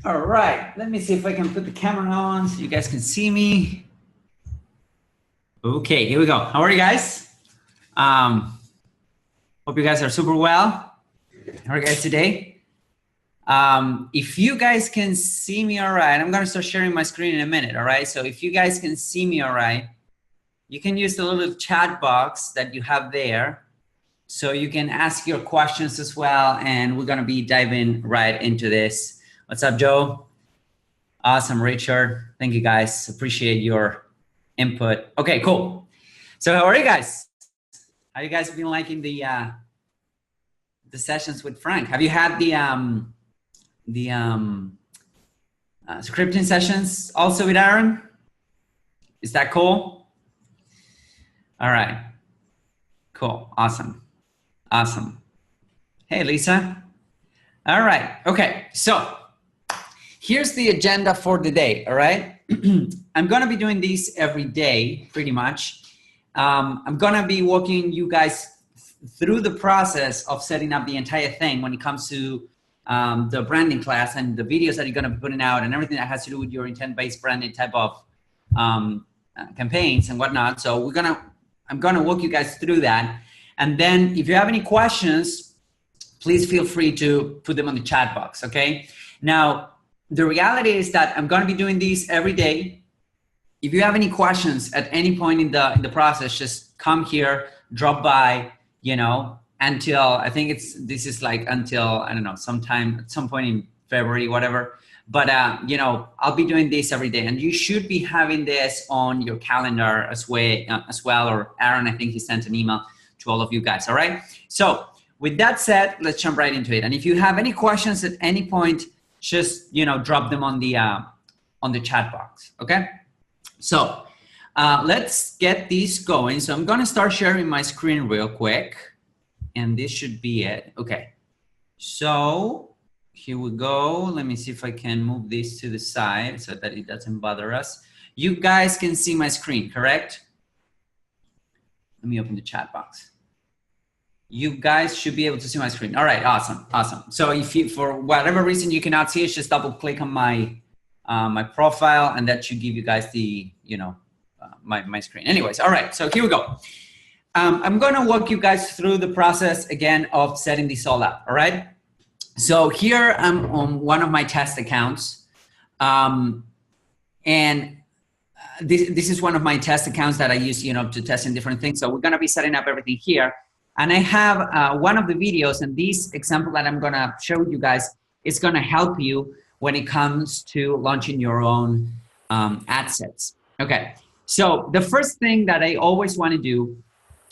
All right, let me see if I can put the camera on so you guys can see me. Okay, here we go. How are you guys? Hope you guys are super well. How are you guys today? If you guys can see me all right, I'm gonna start sharing my screen in a minute, all right? So if you guys can see me all right, you can use the little chat box that you have there. So you can ask your questions as well, and we're gonna be diving right into this. What's up, Joe? Awesome, Richard. Thank you guys, appreciate your input. Okay, cool. So how are you guys? How you guys been liking the sessions with Frank? Have you had the scripting sessions also with Aaron? Is that cool? All right, cool, awesome. Awesome. Hey, Lisa. All right. Okay. So here's the agenda for the day. All right. I'm going to be doing these every day, pretty much. I'm going to be walking you guys through the process of setting up the entire thing when it comes to the branding class and the videos that you're going to be putting out and everything that has to do with your intent-based branding type of campaigns and whatnot. So I'm going to walk you guys through that. And then if you have any questions, please feel free to put them on the chat box, okay? Now, the reality is that I'm gonna be doing these every day. If you have any questions at any point in the process, just come here, drop by, you know, until, I think this is like until, I don't know, sometime, at some point in February, whatever. But, you know, I'll be doing this every day, and you should be having this on your calendar as well, or Aaron, I think he sent an email to all of you guys, all right? So with that said, let's jump right into it. And if you have any questions at any point, just, you know, drop them on the chat box, okay? So let's get these going. So I'm gonna start sharing my screen real quick, and this should be it. Okay, so here we go. Let me see if I can move this to the side so that it doesn't bother us. You guys can see my screen, correct? Let me open the chat box. You guys should be able to see my screen. All right, awesome, awesome. So if you, for whatever reason you cannot see it, just double click on my my profile, and that should give you guys the, you know, my screen. Anyways, all right, so here we go. I'm gonna walk you guys through the process again of setting this all up, all right? So here I'm on one of my test accounts, and this is one of my test accounts that I use, you know, to test in different things. So we're gonna be setting up everything here. And I have one of the videos, and this example that I'm gonna show you guys is gonna help you when it comes to launching your own ad sets. Okay, so the first thing that I always wanna do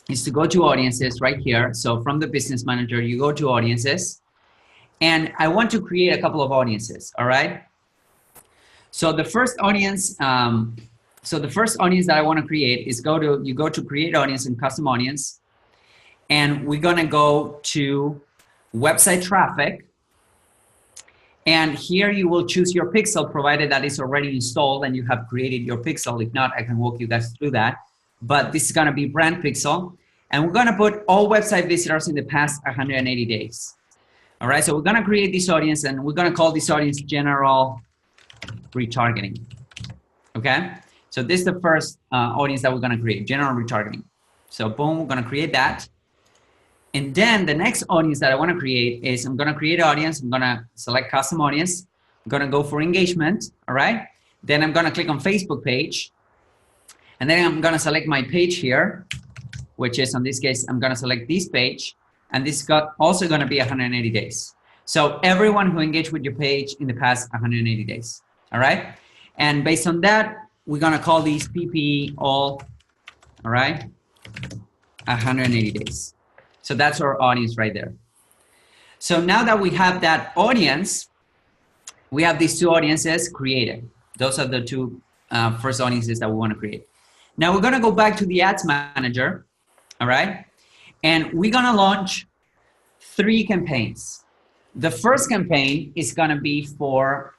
is to go to audiences right here. So from the business manager, you go to audiences, and I want to create a couple of audiences, all right? So the first audience, that I wanna create is you go to create audience and custom audience. And we're gonna go to website traffic. And here you will choose your pixel, provided that is already installed and you have created your pixel. If not, I can walk you guys through that. But this is gonna be brand pixel. And we're gonna put all website visitors in the past 180 days. All right, so we're gonna create this audience, and we're gonna call this audience general retargeting, okay? So this is the first audience that we're gonna create, general retargeting. So boom, we're gonna create that. And then the next audience that I want to create is, I'm going to create an audience. I'm going to select custom audience. I'm going to go for engagement. All right. Then I'm going to click on Facebook page. And then I'm going to select my page here, which is, in this case, I'm going to select this page. And this is also going to be 180 days. So everyone who engaged with your page in the past 180 days. All right. And based on that, we're going to call these PP all right, 180 days. So that's our audience right there. So now that we have that audience, we have these two audiences created. Those are the two first audiences that we want to create. Now we're going to go back to the ads manager, all right? And we're going to launch 3 campaigns. The first campaign is going to be for,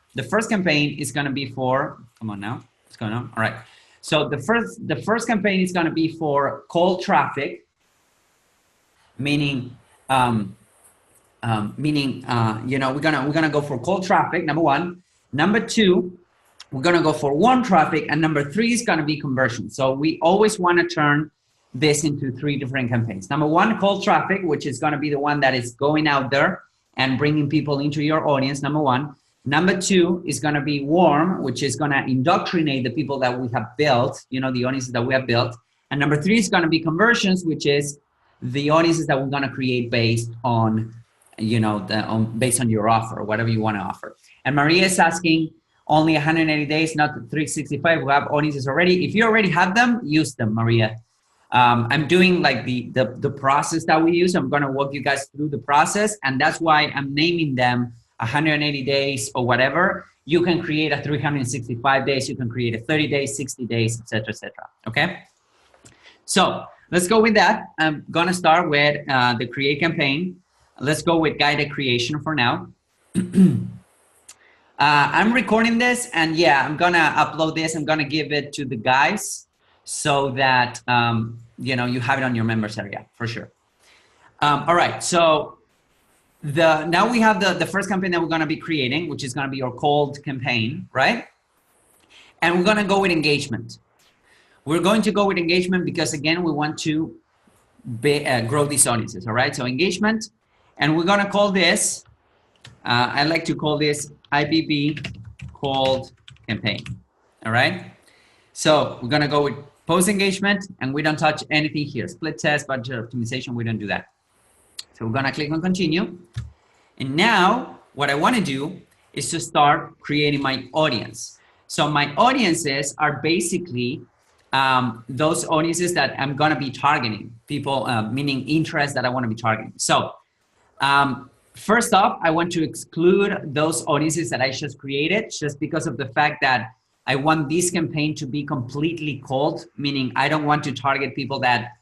come on now, what's going on? All right. So the first campaign is going to be for cold traffic, meaning you know, we're gonna go for cold traffic, number one. Number 2, we're going to go for warm traffic. And number 3 is going to be conversion. So we always want to turn this into 3 different campaigns. Number 1, cold traffic, which is going to be the one that is going out there and bringing people into your audience, number 1. Number 2 is going to be warm, which is going to indoctrinate the people that we have built, you know, the audiences that we have built. And number 3 is going to be conversions, which is the audiences that we're going to create based on, you know, based on your offer, whatever you want to offer. And Maria is asking, only 180 days, not 365. We have audiences already. If you already have them, use them, Maria. I'm doing like the process that we use. I'm going to walk you guys through the process, and that's why I'm naming them 180 days or whatever. You can create a 365 days. You can create a 30 days, 60 days, etc., etc. Okay. So let's go with that. I'm going to start with the create campaign. Let's go with guided creation for now. I'm recording this, and yeah, I'm going to upload this. I'm going to give it to the guys so that, you know, you have it on your members area for sure. All right. So now we have the first campaign that we're going to be creating, which is going to be your cold campaign, right? And we're going to go with engagement. We're going to go with engagement because, again, we want to grow these audiences, all right? So engagement, and we're going to call this, I like to call this IBB cold campaign, all right? So we're going to go with post engagement, and we don't touch anything here. Split test, budget optimization, we don't do that. So we're going to click on continue. And now what I want to do is to start creating my audience. So my audiences are basically those audiences that I'm going to be targeting, people, meaning interest that I want to be targeting. So first off, I want to exclude those audiences that I just created, just because of the fact that I want this campaign to be completely cold, meaning I don't want to target people that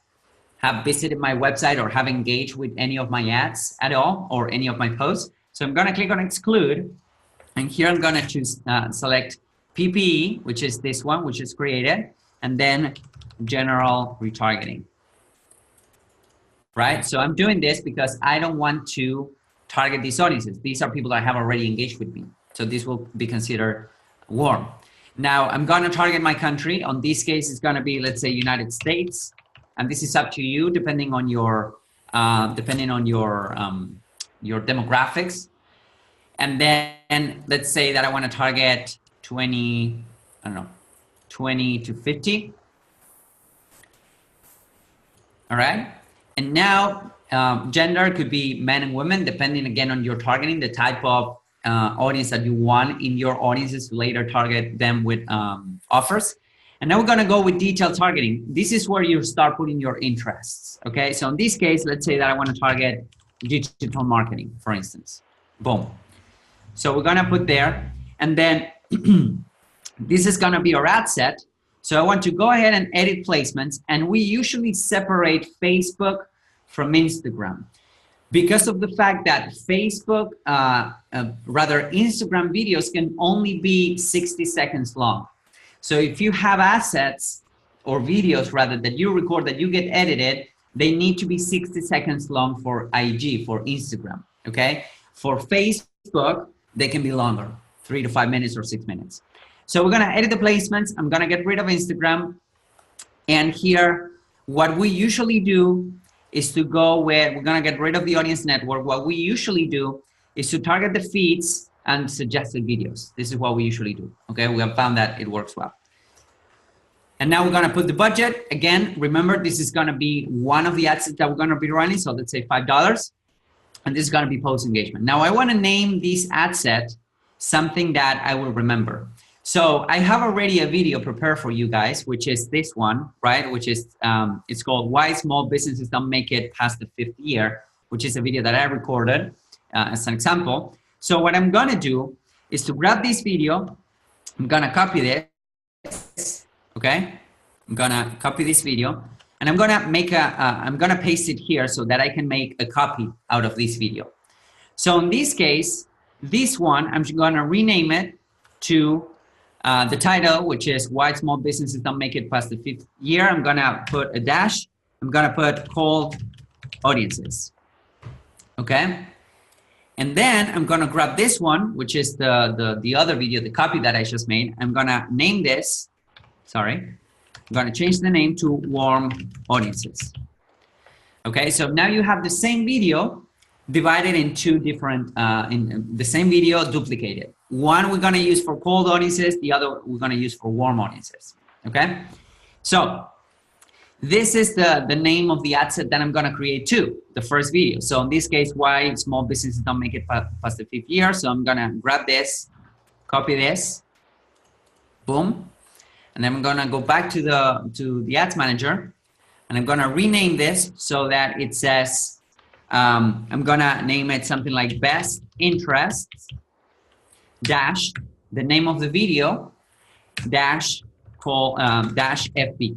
have visited my website or have engaged with any of my ads at all or any of my posts. So I'm going to click on exclude, and here I'm going to choose select PPE, which is this one, which is created, and then general retargeting. Right? So I'm doing this because I don't want to target these audiences. These are people that have already engaged with me. So this will be considered warm. Now I'm going to target my country. On this case, it's going to be, let's say, United States. And this is up to you, depending on your demographics. And then let's say that I want to target 20 to 50. All right. And now gender could be men and women, depending again on your targeting, the type of audience that you want in your audiences to later target them with offers. And now we're going to go with detailed targeting. This is where you start putting your interests. Okay. So in this case, let's say that I want to target digital marketing, for instance. Boom. So we're going to put there, and then this is going to be our ad set. So I want to go ahead and edit placements, and we usually separate Facebook from Instagram because of the fact that Facebook, Instagram videos can only be 60 seconds long. So if you have assets or videos rather that you record that you get edited, they need to be 60 seconds long for IG, for Instagram, okay? For Facebook, they can be longer, 3 to 5 minutes or 6 minutes. So we're gonna edit the placements. I'm gonna get rid of Instagram. And here, what we usually do is to go with, we're gonna get rid of the audience network. What we usually do is to target the feeds and suggested videos. This is what we usually do, okay? We have found that it works well. And now we're gonna put the budget. Again, remember, this is gonna be one of the ads that we're gonna be running. So let's say $5. And this is gonna be post engagement. Now I wanna name this ad set something that I will remember. So I have already a video prepared for you guys, which is this one, right? Which is, it's called Why Small Businesses Don't Make It Past the 5th Year, which is a video that I recorded as an example. So what I'm gonna do is to grab this video, I'm gonna copy this, okay? I'm gonna copy this video, and I'm gonna make I'm gonna paste it here so that I can make a copy out of this video. So in this case, this one, I'm gonna rename it to the title, which is Why Small Businesses Don't Make It Past the 5th Year. I'm gonna put a dash. I'm gonna put cold audiences, okay? And then I'm gonna grab this one, which is the other video, the copy that I just made. I'm gonna name this, sorry, I'm gonna change the name to warm audiences. Okay, so now you have the same video divided in two different, in the same video duplicated. One we're gonna use for cold audiences, the other we're gonna use for warm audiences, okay? So this is the name of the ad set that I'm gonna create too, the first video. So in this case, why small businesses don't make it past the 5th year. So I'm gonna grab this, copy this, boom. And then I'm gonna go back to the ads manager, and I'm gonna rename this so that it says, I'm gonna name it something like best interests dash the name of the video dash call dash FB.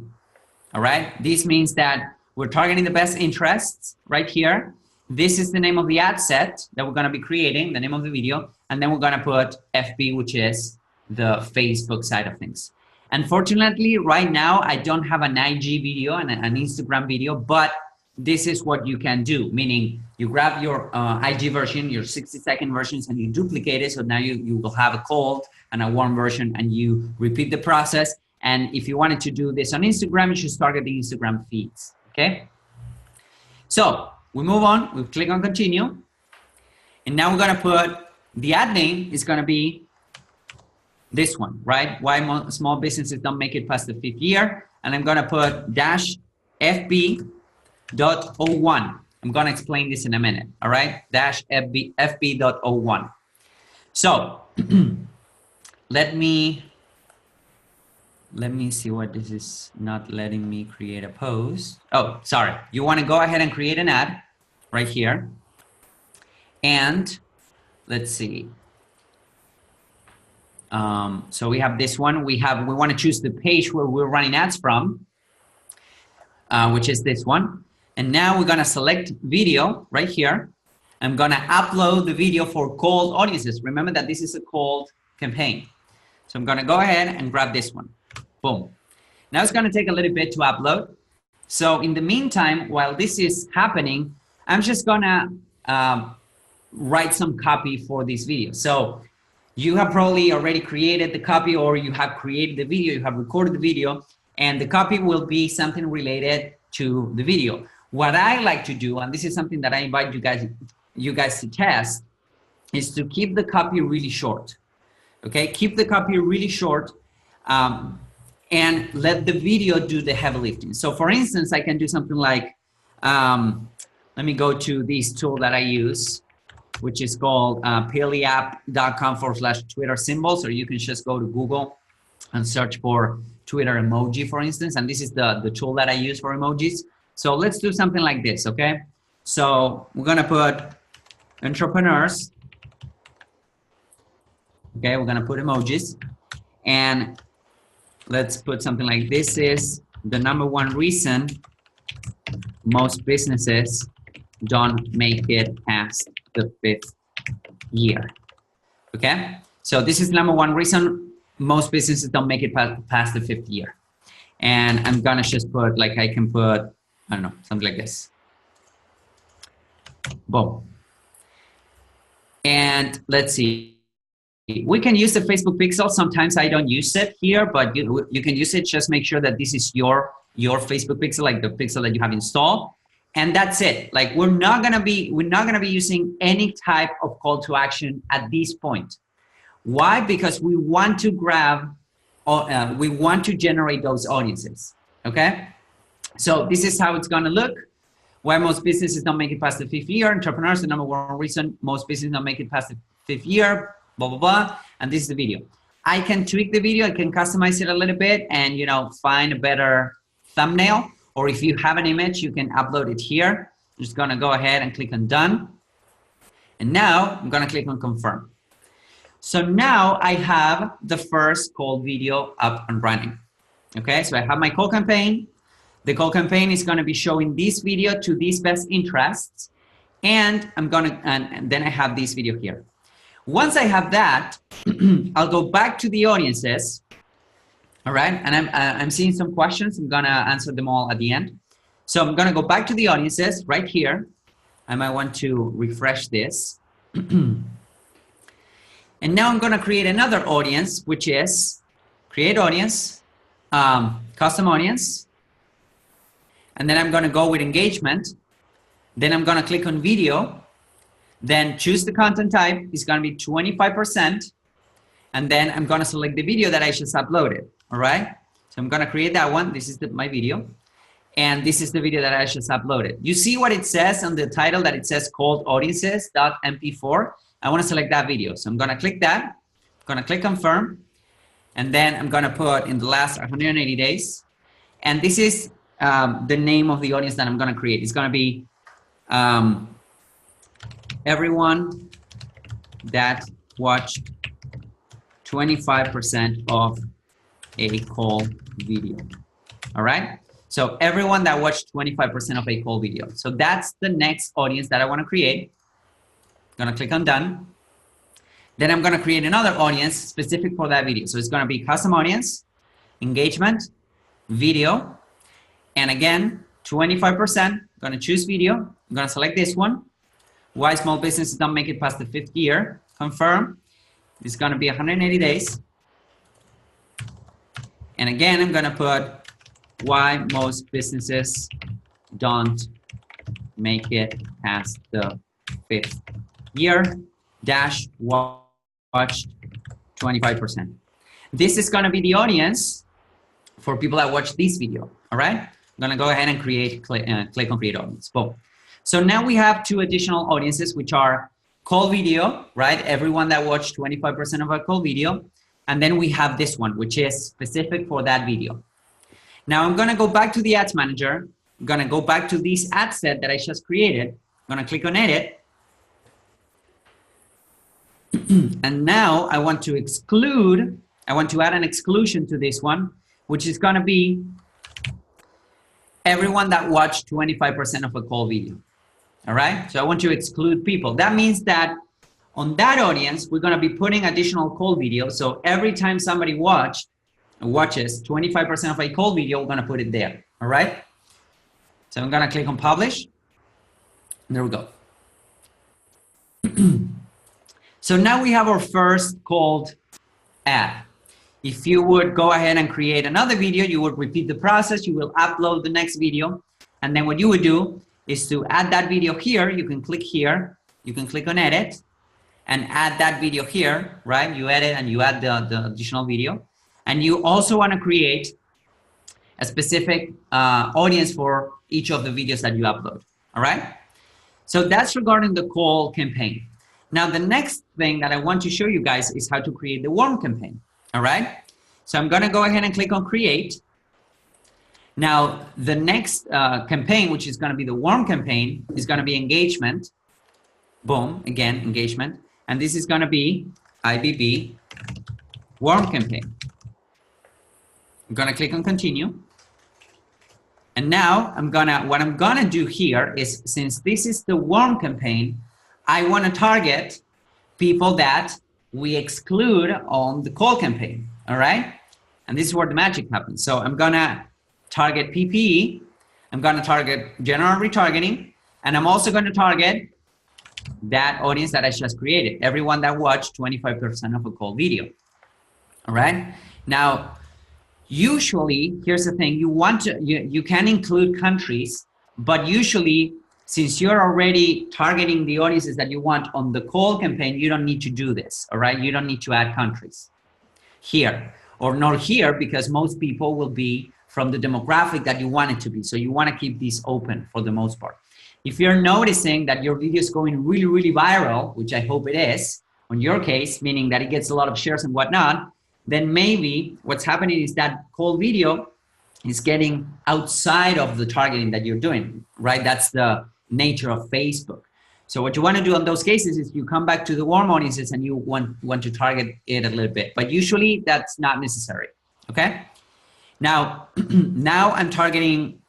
All right, this means that we're targeting the best interests right here. This is the name of the ad set that we're gonna be creating, the name of the video, and then we're gonna put FB, which is the Facebook side of things. Unfortunately, right now, I don't have an IG video and an Instagram video, but this is what you can do, meaning you grab your IG version, your 60-second versions, and you duplicate it. So now you will have a cold and a warm version, and you repeat the process. And if you wanted to do this on Instagram, you should target the Instagram feeds, okay? So we move on, we click on continue. And now we're gonna put, the ad name is gonna be this one, right? Why small businesses don't make it past the 5th year. And I'm gonna put dash FB.01. I'm gonna explain this in a minute, all right? Dash FB.01. So let me see what this is not letting me create a post. Oh, sorry. You want to go ahead and create an ad right here. And let's see. So we have this one. We want to choose the page where we're running ads from, which is this one. And now we're going to select video right here. I'm going to upload the video for cold audiences. Remember that this is a cold campaign. So I'm going to go ahead and grab this one. Boom. Now it's going to take a little bit to upload. So in the meantime, while this is happening, I'm just going to write some copy for this video. So you have probably already created the copy, or you have created the video, you have recorded the video, and the copy will be something related to the video. What I like to do, and this is something that I invite you guys to test, is to keep the copy really short. Okay, keep the copy really short. And let the video do the heavy lifting. So for instance, I can do something like, let me go to this tool that I use, which is called pillyapp.com/Twitter symbols, or you can just go to Google and search for Twitter emoji, for instance. And this is the tool that I use for emojis. So let's do something like this, okay? So we're gonna put entrepreneurs. Okay, we're gonna put emojis. And let's put something like, this is the #1 reason most businesses don't make it past the 5th year. Okay, so this is the #1 reason most businesses don't make it past the 5th year. And I'm gonna just put, like, I can put, I don't know, something like this. Boom. And let's see. We can use the Facebook pixel. Sometimes I don't use it here, but you can use it. Just make sure that this is your Facebook pixel, like the pixel that you have installed, and that's it. Like we're not gonna be using any type of call to action at this point. Why? Because we want to grab, we want to generate those audiences. Okay, so this is how it's gonna look. Why most businesses don't make it past the 5th year. Entrepreneurs, the #1 reason most businesses don't make it past the 5th year. Blah, blah, blah, and this is the video. I can tweak the video, I can customize it a little bit and, you know, find a better thumbnail, or if you have an image, you can upload it here. I'm just gonna go ahead and click on done. And now I'm gonna click on confirm. So now I have the first cold video up and running. Okay, so I have my cold campaign. The cold campaign is gonna be showing this video to these best interests, and and then I have this video here. Once I have that, I'll go back to the audiences, all right? And I'm seeing some questions. I'm gonna answer them all at the end. So I'm gonna go back to the audiences right here. I might want to refresh this. And now I'm going to create another audience, which is create audience, custom audience. And then I'm going to go with engagement. Then I'm going to click on video. Then choose the content type. It's going to be 25%. And then I'm going to select the video that I just uploaded. All right. So I'm going to create that one. This is my video. And this is the video that I just uploaded. You see what it says on the title, that it says cold audiences.mp4. I want to select that video. So I'm going to click that. I'm going to click confirm. And then I'm going to put in the last 180 days. And this is the name of the audience that I'm going to create. It's going to be everyone that watched 25% of a call video. All right. So everyone that watched 25% of a call video. So that's the next audience that I want to create. I'm going to click on done. Then I'm going to create another audience specific for that video. So it's going to be custom audience, engagement, video, and again, 25%. I'm going to choose video. I'm going to select this one. Why small businesses don't make it past the 5th year. Confirm. It's going to be 180 days. And again, I'm going to put why most businesses don't make it past the 5th year dash watched 25%. This is going to be the audience for people that watch this video. All right. I'm going to go ahead and click on create audience. Boom. So now we have 2 additional audiences, which are call video, right? Everyone that watched 25% of a call video. And then we have this one, which is specific for that video. Now I'm going to go back to the ads manager. I'm going to go back to this ad set that I just created. I'm going to click on edit. And now I want to exclude, I want to add an exclusion to this one, which is going to be everyone that watched 25% of a call video. All right. So I want to exclude people. That means that on that audience, we're going to be putting additional call videos. So every time somebody watches 25% of a call video, we're going to put it there. All right. So I'm going to click on publish. There we go. So now we have our first called ad. If you would go ahead and create another video, you would repeat the process. You will upload the next video. And then what you would do is to add that video here. You can click here. You can click on edit and add that video here, right? You edit and you add the additional video. And you also want to create a specific audience for each of the videos that you upload. All right. So that's regarding the call campaign. Now, the next thing that I want to show you guys is how to create the warm campaign. All right. So I'm going to go ahead and click on create. Now, the next campaign, which is going to be the warm campaign, is going to be engagement. Boom. Again, engagement. And this is going to be IBB warm campaign. I'm going to click on continue. And now what I'm going to do here is, since this is the warm campaign, I want to target people that we exclude on the call campaign. All right. And this is where the magic happens. So I'm going to target PPE. I'm going to target general retargeting. And I'm also going to target that audience that I just created. Everyone that watched 25% of a call video. All right. Now, usually, here's the thing, you can include countries, but usually, since you're already targeting the audiences that you want on the call campaign, you don't need to do this, all right? You don't need to add countries here or not here, because most people will be from the demographic that you want it to be. So you want to keep these open for the most part. If you're noticing that your video is going really, really viral, which I hope it is, on your case, meaning that it gets a lot of shares and whatnot, then maybe what's happening is that call video is getting outside of the targeting that you're doing, right? That's the nature of Facebook. So what you want to do in those cases is you come back to the warm audiences and you want to target it a little bit, but usually that's not necessary, okay? Now, now I'm targeting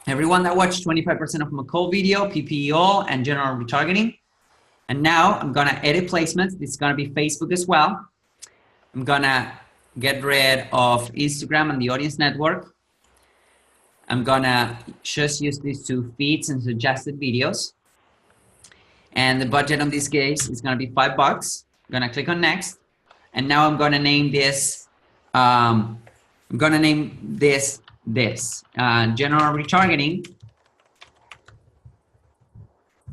everyone that watched 25% of my call video, PPE all, and general retargeting. And now I'm going to edit placements. This is going to be Facebook as well. I'm going to get rid of Instagram and the audience network. I'm going to just use these 2 feeds and suggested videos. And the budget in this case is going to be $5. I'm going to click on next. And now I'm going to name this, general retargeting.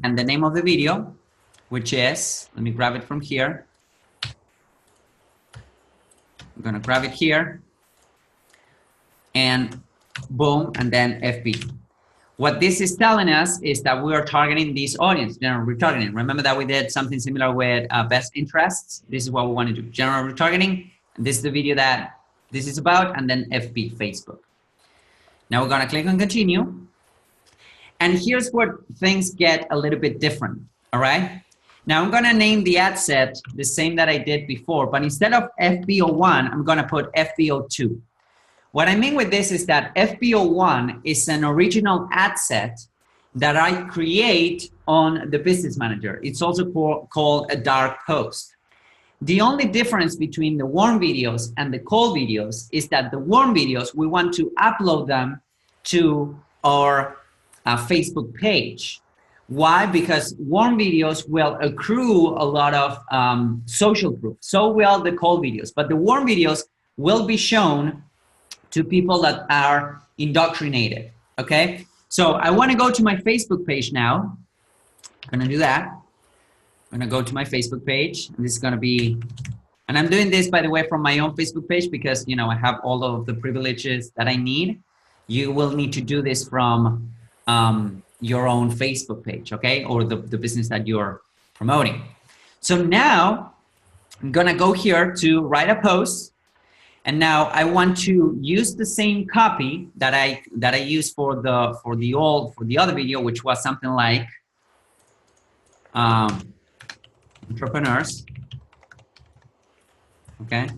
And the name of the video, which is, let me grab it from here. I'm going to grab it here. And boom, and then FB. What this is telling us is that we are targeting this audience, general retargeting. Remember that we did something similar with best interests. This is what we want to do, general retargeting. And this is the video that this is about, and then FB, Facebook. Now we're going to click on continue. And here's where things get a little bit different, all right? Now I'm going to name the ad set the same that I did before, but instead of FBO1, I'm going to put FBO2. What I mean with this is that FBO1 is an original ad set that I create on the Business Manager. It's also called a dark post. The only difference between the warm videos and the cold videos is that the warm videos, we want to upload them to our Facebook page. Why? Because warm videos will accrue a lot of social proof. So will the cold videos, but the warm videos will be shown to people that are indoctrinated, okay? So I wanna go to my Facebook page now. I'm gonna do that. I'm gonna go to my Facebook page. And this is gonna be, and I'm doing this, by the way, from my own Facebook page because, you know, I have all of the privileges that I need. You will need to do this from your own Facebook page, okay? Or the business that you're promoting. So now I'm gonna go here to write a post. And now I want to use the same copy that I used for the other video, which was something like entrepreneurs. Okay.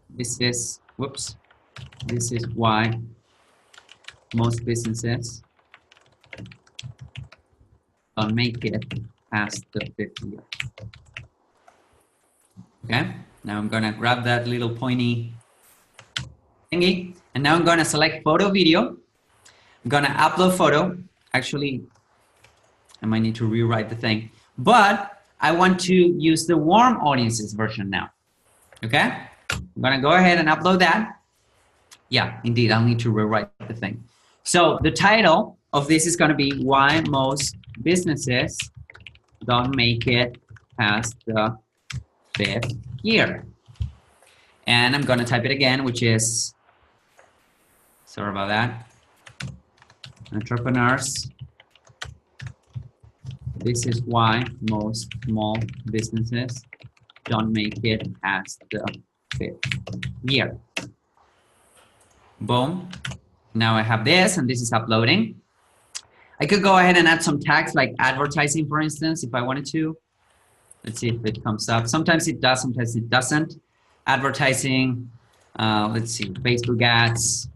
This is why most businesses don't make it past the 5th year. Okay, now I'm gonna grab that little pointy thingy, and now I'm gonna select photo video. I'm gonna upload photo. Actually, I might need to rewrite the thing, but I want to use the warm audiences version now. Okay, I'm gonna go ahead and upload that. Yeah, indeed, I'll need to rewrite the thing. So the title of this is gonna be why most businesses don't make it past the 5th year. And I'm gonna type it again, which is, sorry about that, entrepreneurs. This is why most small businesses don't make it past the 5th year. Boom. Now I have this, and this is uploading. I could go ahead and add some tags like advertising, for instance, if I wanted to. Let's see if it comes up. Sometimes it does, sometimes it doesn't. Advertising, let's see, Facebook ads.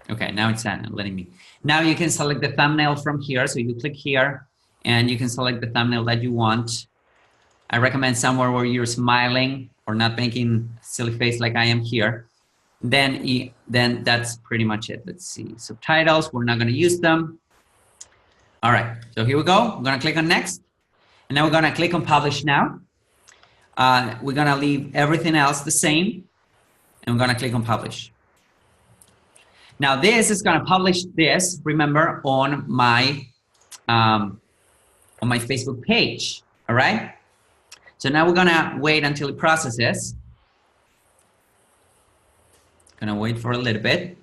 Okay, now it's letting me. Now you can select the thumbnail from here. So you click here and you can select the thumbnail that you want. I recommend somewhere where you're smiling or not making a silly face like I am here. Then that's pretty much it. Let's see, subtitles, we're not gonna use them. All right, so here we go. I'm gonna click on next. And now we're gonna click on publish now. We're gonna leave everything else the same. And we're gonna click on publish. Now this is gonna publish this, remember, on my Facebook page, all right? So now we're gonna wait until it processes. Gonna wait for a little bit.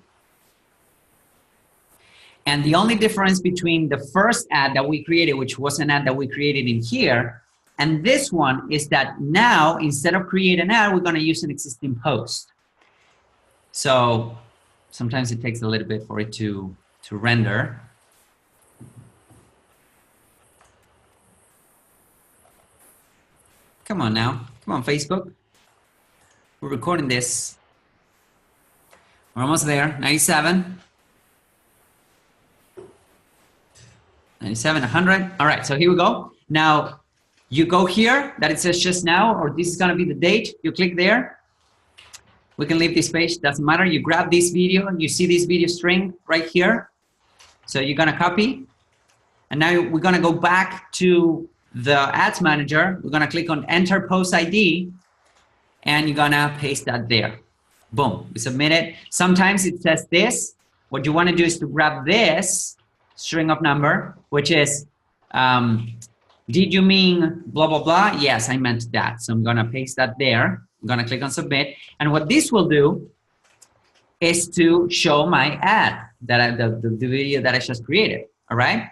And the only difference between the first ad that we created, which was an ad that we created in here, and this one is that now, instead of create an ad, we're gonna use an existing post. So sometimes it takes a little bit for it to render. Come on now, come on Facebook. We're recording this. We're almost there, 97. 97, 100. All right, so here we go. Now, you go here, that it says just now, or this is gonna be the date. You click there. We can leave this page, doesn't matter. You grab this video, and you see this video string right here. So you're gonna copy, And now we're gonna go back to the ads manager. We're gonna click on enter post ID, and you're gonna paste that there. Boom, we submit it. Sometimes it says this. What you wanna do is to grab this string of number, which is, did you mean blah, blah, blah? Yes, I meant that. So I'm gonna paste that there. I'm gonna click on submit. And what this will do is to show my ad, that the video that I just created, all right?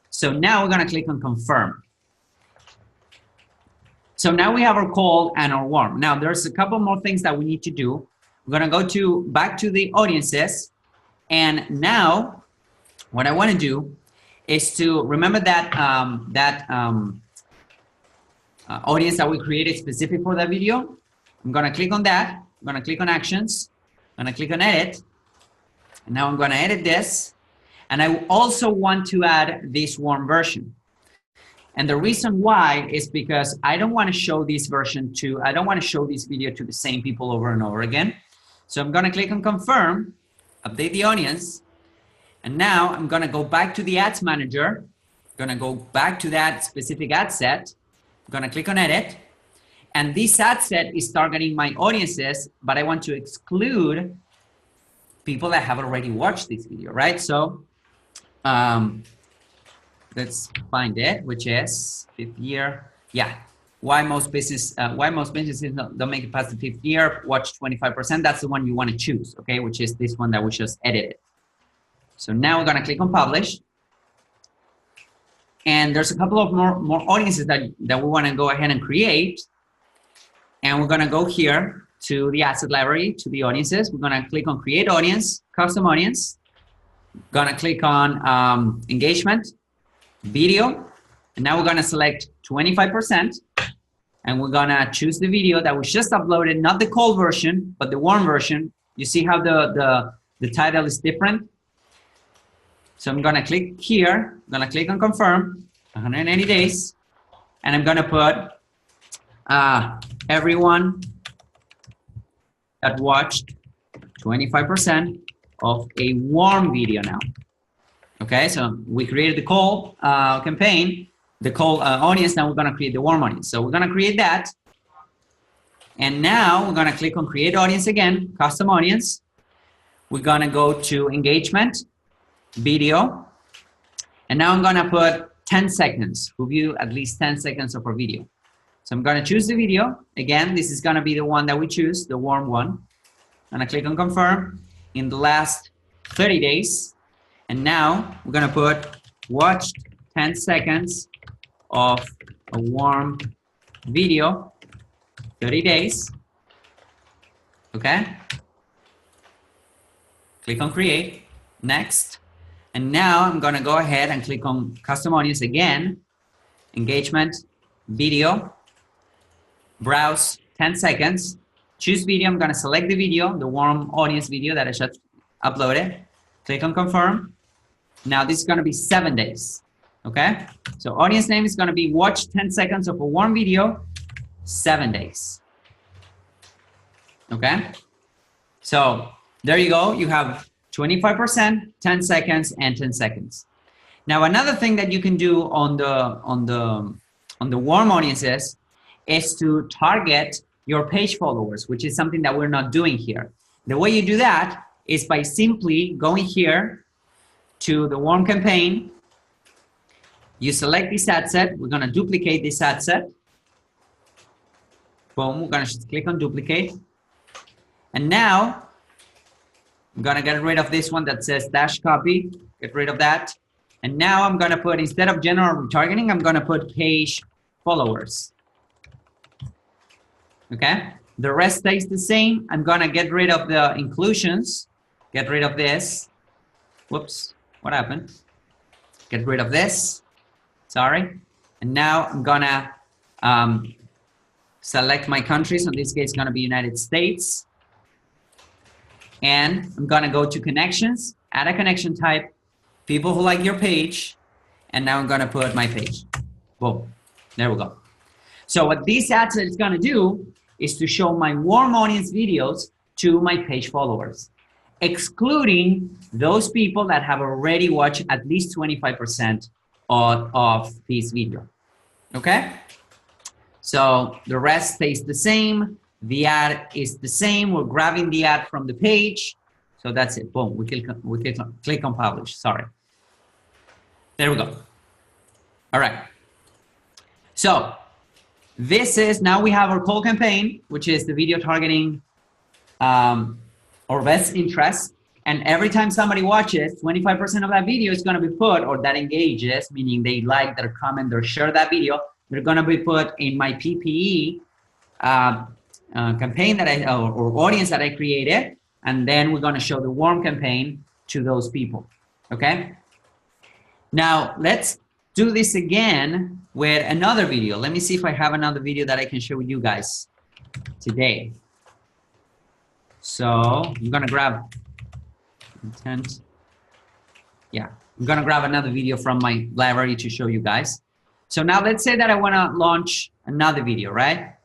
So now we're gonna click on confirm. So now we have our call and our warm. Now there's a couple more things that we need to do. We're gonna go back to the audiences. And now what I wanna do is to remember that, audience that we created specific for that video. I'm gonna click on that. I'm gonna click on actions. I'm gonna click on edit. And now I'm gonna edit this. And I also want to add this warm version. And the reason why is because I don't want to show this version to, I don't want to show this video to the same people over and over again. So I'm going to click on confirm, update the audience. And now I'm going to go back to the ads manager. I'm going to go back to that specific ad set. I'm going to click on edit. And this ad set is targeting my audiences, but I want to exclude people that have already watched this video, right? So, let's find it, which is 5th year. Yeah, why most businesses don't make it past the 5th year, watch 25%. That's the one you want to choose, okay? Which is this one that we just edited. So now we're gonna click on publish. And there's a couple of more audiences that we want to go ahead and create. And we're gonna go here to the asset library, to the audiences. We're gonna click on create audience, custom audience. Gonna click on engagement, video, and now we're gonna select 25%, and we're gonna choose the video that was just uploaded, not the cold version, but the warm version. You see how the title is different? So I'm gonna click here, I'm gonna click on confirm, 180 days, and I'm gonna put everyone that watched 25% of a warm video now. Okay, so we created the cold campaign, the cold audience, now we're gonna create the warm audience. So we're gonna create that. And now we're gonna click on create audience again, custom audience. We're gonna go to engagement, video. And now I'm gonna put 10 seconds, who view at least 10 seconds of our video. So I'm gonna choose the video. Again, this is gonna be the one that we choose, the warm one. I'm gonna click on confirm in the last 30 days. And now we're gonna put watched 10 seconds of a warm video, 30 days, okay? Click on create, next. And now I'm gonna go ahead and click on custom audience again, engagement, video, browse 10 seconds, choose video. I'm gonna select the video, the warm audience video that I just uploaded, click on confirm. Now this is gonna be 7 days, okay? So audience name is gonna be watch 10 seconds of a warm video, 7 days, okay? So there you go, you have 25%, 10 seconds, and 10 seconds. Now another thing that you can do on the warm audiences is to target your page followers, which is something that we're not doing here. The way you do that is by simply going here to the warm campaign. You select this ad set. We're gonna duplicate this ad set. Boom, we're gonna just click on duplicate. And now I'm gonna get rid of this one that says dash copy, get rid of that. And now I'm gonna put, instead of general retargeting, I'm gonna put page followers. Okay, the rest stays the same. I'm gonna get rid of the inclusions, get rid of this. Whoops, what happened? Get rid of this, sorry. And now I'm gonna select my countries. In this case, it's gonna be United States. And I'm gonna go to connections, add a connection type, people who like your page, and now I'm gonna put my page. Boom, there we go. So what this ad set is gonna do is to show my warm audience videos to my page followers, excluding those people that have already watched at least 25% of this video. Okay? So the rest stays the same. The ad is the same. We're grabbing the ad from the page. So that's it. Boom. We click on publish. Sorry. There we go. All right. So this is, now we have our call campaign, which is the video targeting or best interest. And every time somebody watches, 25% of that video is going to be put, or that engages, meaning they like, their comment, or share that video, they're going to be put in my PPE campaign that or audience that I created. And then we're going to show the warm campaign to those people. Okay. Now let's do this again with another video. Let me see if I have another video that I can share with you guys today. So I'm going to grab intent. Yeah, I'm going to grab another video from my library to show you guys. So now let's say that I want to launch another video, right?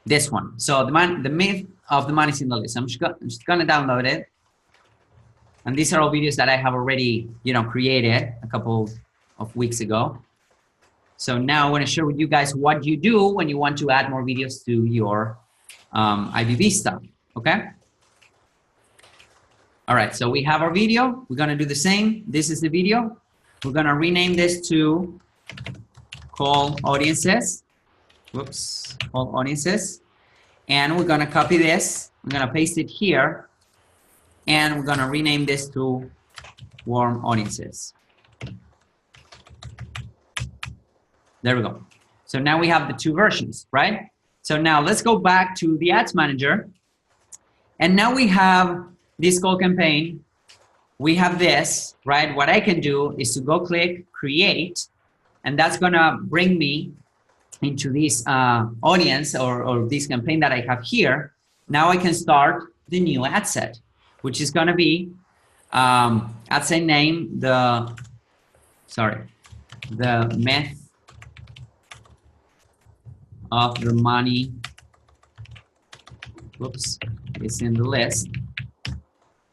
This one. So the myth of the money's in the list. I'm just going to download it. And these are all videos that I have already, created a couple of weeks ago. So now I want to share with you guys what you do when you want to add more videos to your IBB stuff. Okay. All right. So we have our video. We're going to do the same. This is the video. We're going to rename this to call audiences. Whoops. Call audiences. And we're going to copy this. We're going to paste it here. And we're going to rename this to warm audiences. There we go. So now we have the two versions, right? So now let's go back to the ads manager. And now we have this call campaign. We have this, right? What I can do is to go click create, and that's going to bring me into this audience or this campaign that I have here. Now I can start the new ad set, which is going to be ad set name, the myth of the money, whoops, is in the list,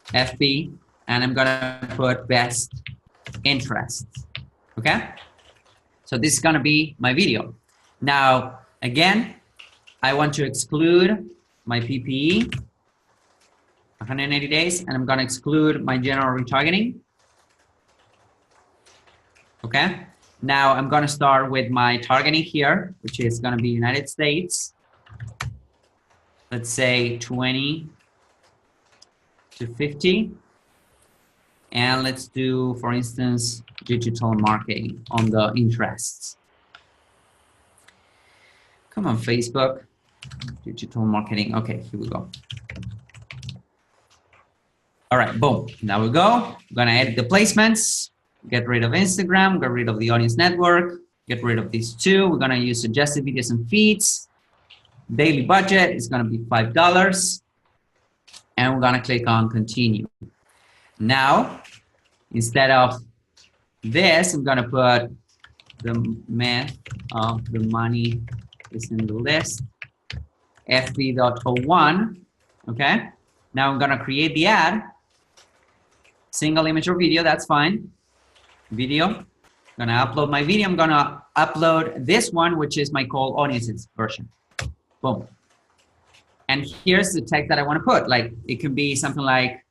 FB, and I'm gonna put best interest, okay? So this is gonna be my video. Now, again, I want to exclude my PPE, 180 days, and I'm gonna exclude my general retargeting, okay? Now I'm gonna start with my targeting here, which is gonna be United States. Let's say 20 to 50. And let's do, for instance, digital marketing on the interests. Come on, Facebook, digital marketing. Okay, here we go. All right, boom, now we go. I'm gonna edit the placements. Get rid of Instagram, get rid of the audience network, get rid of these two. We're gonna use suggested videos and feeds. Daily budget is gonna be $5. And we're gonna click on continue. Now, instead of this, I'm gonna put the myth of the money is in the list, FB.01, okay? Now I'm gonna create the ad, single image or video, that's fine. Video, I'm gonna upload my video. I'm gonna upload this one, which is my call audiences version. Boom. And here's the text that I want to put. Like, it can be something like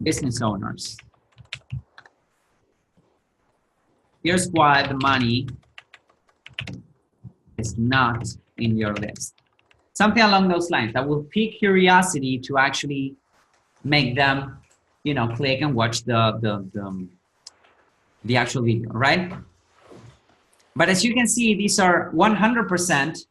business owners. Here's why the money is not in your list. Something along those lines that will pique curiosity to actually make them, click and watch the actual video, right? But as you can see, these are 100%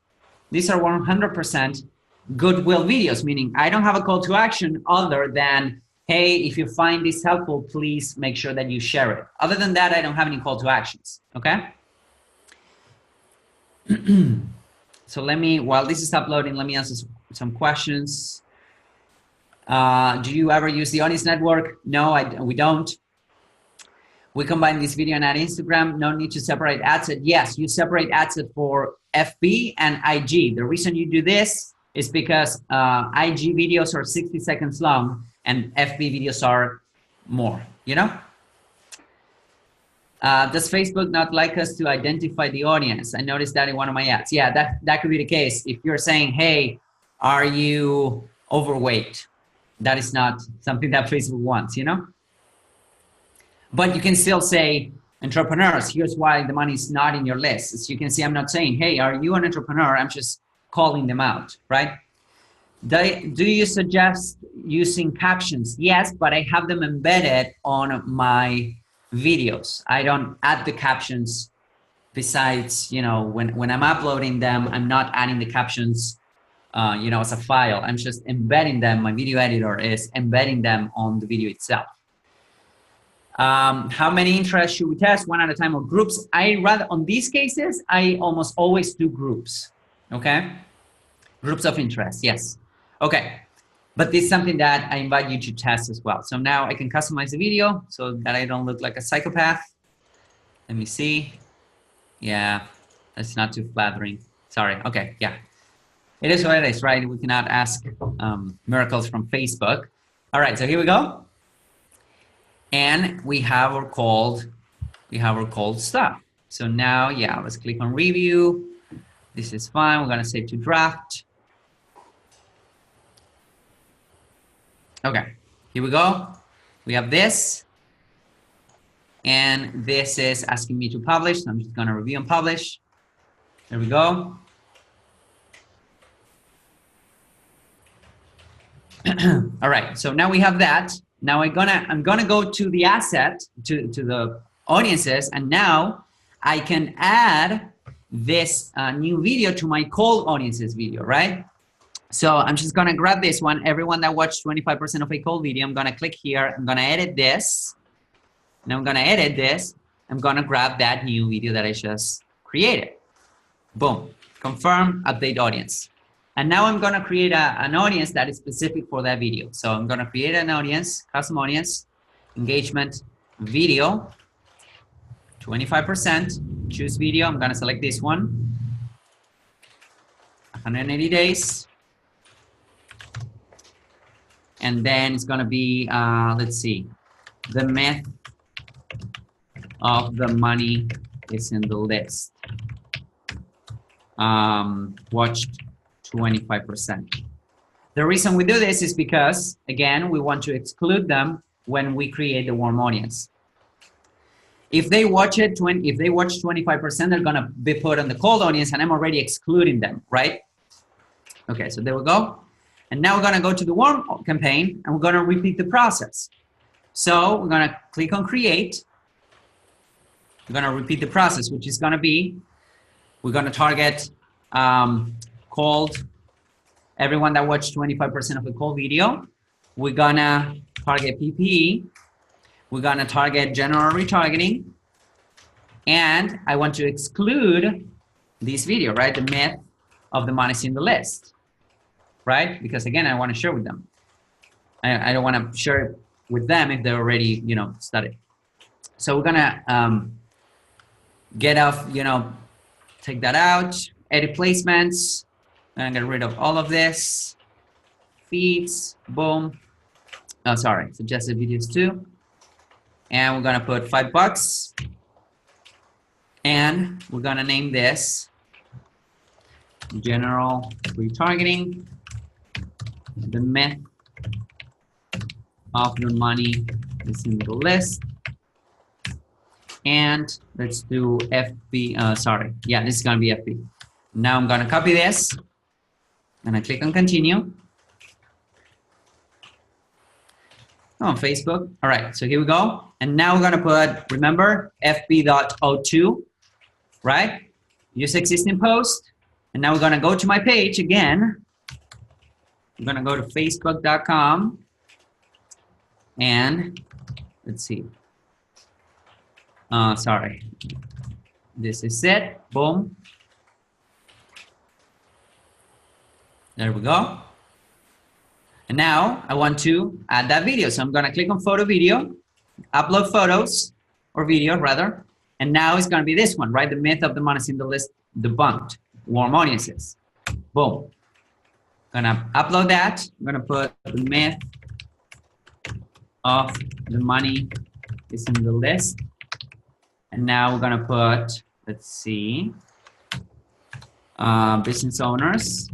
goodwill videos, meaning I don't have a call to action other than, hey, if you find this helpful, please make sure that you share it. Other than that, I don't have any call to actions, okay? So while this is uploading, let me answer some questions. Do you ever use the audience network? No, we don't. We combine this video and add Instagram. No need to separate ad set. Yes, you separate ad set for FB and IG. The reason you do this is because IG videos are 60 seconds long and FB videos are more, Does Facebook not like us to identify the audience? I noticed that in one of my ads. Yeah, that could be the case. If you're saying, hey, are you overweight? That is not something that Facebook wants, you know? But you can still say, entrepreneurs, here's why the money is not in your list. As you can see, I'm not saying, hey, are you an entrepreneur? I'm just calling them out, right? Do you suggest using captions? Yes, but I have them embedded on my videos. I don't add the captions. Besides, you know, when I'm uploading them, I'm not adding the captions, you know, as a file. I'm just embedding them. My video editor is embedding them on the video itself. How many interests should we test? One at a time or groups? I rather, on these cases, I almost always do groups, okay? Groups of interest, yes. Okay, but this is something that I invite you to test as well. So now I can customize the video so that I don't look like a psychopath. Let me see. Yeah, that's not too flattering. Sorry, okay, yeah. It is what it is, right? We cannot ask miracles from Facebook. All right, so here we go. And we have our called stuff. So now, yeah, let's click on review. This is fine. We're gonna save to draft. Okay, here we go. We have this. And this is asking me to publish. So I'm just gonna review and publish. There we go. All right, so now we have that. Now I'm gonna go to the asset, to the audiences, and now I can add this new video to my cold audiences video, right? So I'm just gonna grab this one. Everyone that watched 25% of a cold video, I'm gonna click here. I'm gonna edit this. And I'm gonna edit this. I'm gonna grab that new video that I just created. Boom, confirm, update audience. And now I'm gonna create an audience that is specific for that video. So I'm gonna create an audience, custom audience, engagement, video, 25%, choose video. I'm gonna select this one, 180 days. And then it's gonna be, let's see, the myth of the money is in the list. Watched 25%. The reason we do this is because, again, we want to exclude them when we create the warm audience. If they watch it, if they watch 25%, they're gonna be put on the cold audience, and I'm already excluding them, right? Okay, so there we go. And now we're gonna go to the warm campaign, and we're gonna repeat the process. So we're gonna click on create. We're gonna repeat the process, which is gonna be, we're gonna target cold, everyone that watched 25% of the cold video. We're gonna target PPE. We're gonna target general retargeting. And I want to exclude this video, right? The myth of the money's in the list, right? Because again, I wanna share with them. I don't wanna share it with them if they're already, you know, studied. So we're gonna get off, you know, take that out, edit placements. I'm gonna get rid of all of this. Feeds, boom. Oh, sorry, suggested videos too. And we're gonna put $5. And we're gonna name this general retargeting, the myth of the money is in the list. And let's do FB, sorry. Yeah, this is gonna be FB. Now I'm gonna copy this. And I click on continue. On Facebook. All right, so here we go. And now we're gonna put, remember, fb.02, right? Use existing post. And now we're gonna go to my page again. I'm gonna go to facebook.com. And let's see. Sorry. This is it, boom. There we go. And now I want to add that video. So I'm gonna click on photo video, upload photos, or video rather. And now it's gonna be this one, right? The myth of the money is in the list debunked, warm audiences. Boom. Gonna upload that. I'm gonna put the myth of the money is in the list. And now we're gonna put, let's see, business owners.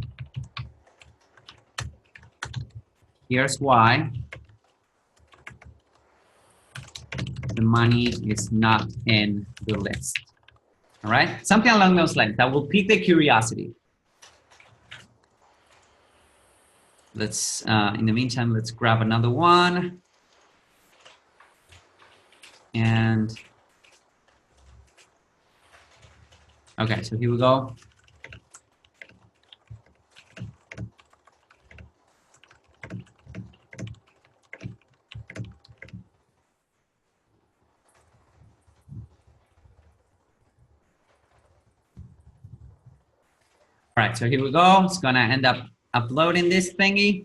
Here's why the money is not in the list. All right, something along those lines that will pique the curiosity. Let's, in the meantime, let's grab another one. And, okay, so here we go. All right, so here we go. It's gonna end up uploading this thingy.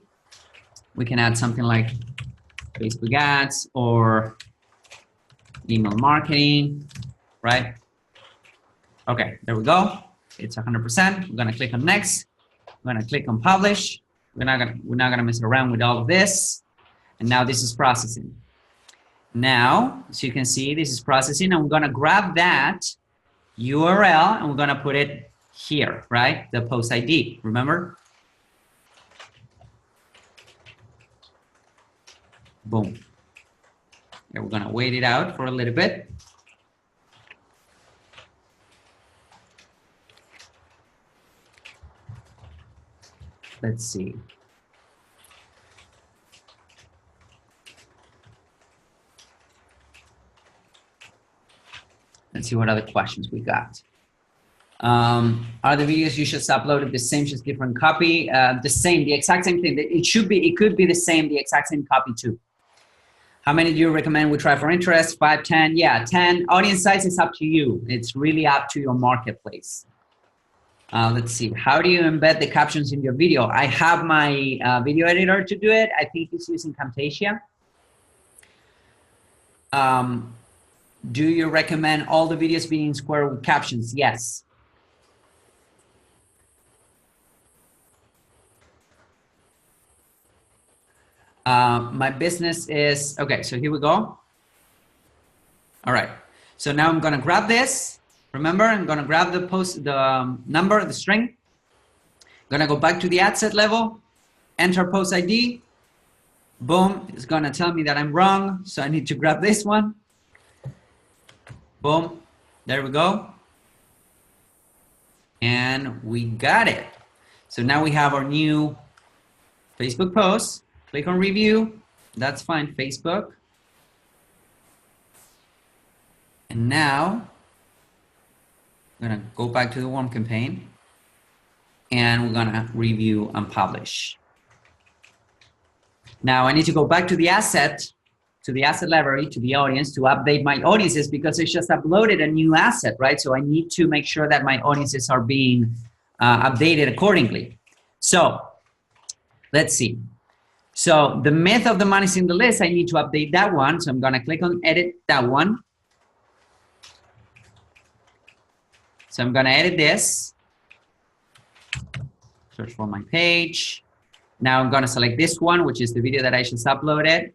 We can add something like Facebook ads or email marketing, right? Okay, there we go. It's 100%. We're gonna click on next. We're gonna click on publish. We're not gonna mess around with all of this. And now this is processing. Now, as you can see, this is processing. I'm gonna grab that URL and we're gonna put it here, right? The post ID, remember? Boom. And we're gonna wait it out for a little bit. Let's see. Let's see what other questions we got. Are the videos you just uploaded the same, just different copy? The same, the exact same thing. It should be, it could be the same, the exact same copy too. How many do you recommend we try for interest? 5, 10? Yeah, 10. Audience size is up to you. It's really up to your marketplace. Let's see. How do you embed the captions in your video? I have my video editor to do it. I think he's using Camtasia. Do you recommend all the videos being square with captions? Yes. My business is, okay, so here we go. All right, so now I'm gonna grab this. Remember, I'm gonna grab the post, the number, the string. Gonna go back to the ad set level, enter post ID. Boom, it's gonna tell me that I'm wrong, so I need to grab this one. Boom, there we go. And we got it. So now we have our new Facebook post. Click on review, that's fine, Facebook. And now, I'm gonna go back to the warm campaign and we're gonna review and publish. Now I need to go back to the asset library, to the audience, to update my audiences because I just uploaded a new asset, right? So I need to make sure that my audiences are being updated accordingly. So let's see. So the myth of the money's in the list, I need to update that one. So I'm gonna click on edit that one. So I'm gonna edit this. Search for my page. Now I'm gonna select this one, which is the video that I just uploaded.